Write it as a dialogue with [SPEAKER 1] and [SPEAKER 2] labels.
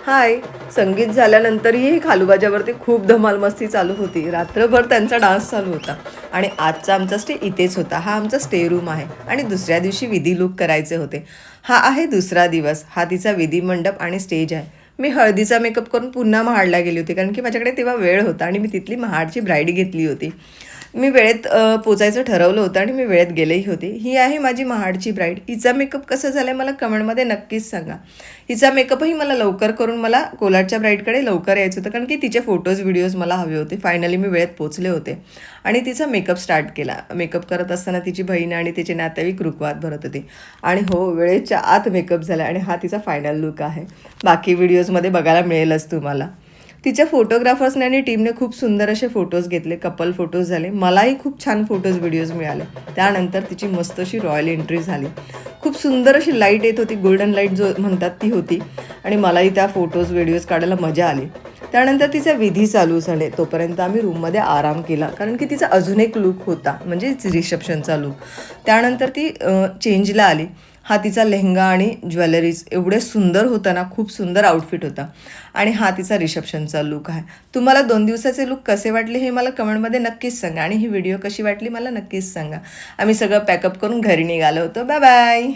[SPEAKER 1] हाय. संगीत झाल्यानंतरही खालूबाजावरती खूप धमाल मस्ती चालू होती. रात्रभर त्यांचा डान्स चालू होता आणि आजचा आमचा स्टे इथेच होता. हा आमचा स्टे रूम आहे आणि दुसऱ्या दिवशी विधी लूक करायचे होते. हा आहे दुसरा दिवस. हा तिचा विधी मंडप आणि स्टेज आहे. मी हळदीचा मेकअप करून पुन्हा महाडला गेली होती कारण की माझ्याकडे तेव्हा वेळ होता आणि मी तिथली महाडची ब्राईड घेतली होती. मी वेळेत पोचायचं ठरवलं होतं आणि मी वेळेत गेलेही होते. ही आहे माझी महाडची ब्राईड. हिचा मेकअप कसं झाला आहे मला कमेंटमध्ये नक्कीच सांगा. हिचा मेकअपही मला लवकर करून मला कोलाडच्या ब्राईडकडे लवकर यायचं होतं कारण की तिचे फोटोज व्हिडिओज मला हवे होते. फायनली मी वेळेत पोचले होते आणि तिचा मेकअप स्टार्ट केला. मेकअप करत असताना तिची बहीण आणि तिचे नातेवाईक रुखवात भरत होते आणि हो वेळेच्या आत मेकअप झाला आणि हा तिचा फायनल लुक आहे. बाकी व्हिडिओजमध्ये बघायला मिळेलच तुम्हाला. तिच्या फोटोग्राफर्सने आणि टीमने खूप सुंदर असे फोटोज घेतले. कपल फोटोज झाले. मलाही खूप छान फोटोज व्हिडिओज मिळाले. त्यानंतर तिची मस्त अशी रॉयल एंट्री झाली. खूप सुंदर अशी लाईट येत होती. गोल्डन लाईट जो म्हणतात ती होती आणि मलाही त्या फोटोज व्हिडिओज काढायला मजा आली. त्यानंतर तिचा विधी चालू झाले. तोपर्यंत आम्ही रूममध्ये आराम केला कारण की तिचा अजून एक लूक होता म्हणजे रिसेप्शनचा लूक. त्यानंतर ती चेंजला आली. हा तिचा लेहंगा आणि ज्वेलरीज एवढे सुंदर होतं ना, खूप सुंदर आउटफिट होता आणि हा तिचा रिसेप्शनचा लूक आहे. तुम्हाला 2 दिवसाचे लूक कसे वाटले हे मला कमेंटमध्ये नक्कीच सांगा आणि ही व्हिडिओ कशी वाटली मला नक्कीच सांगा. आम्ही सगळं पॅकअप करून घरी निघालो होतो. Bye bye.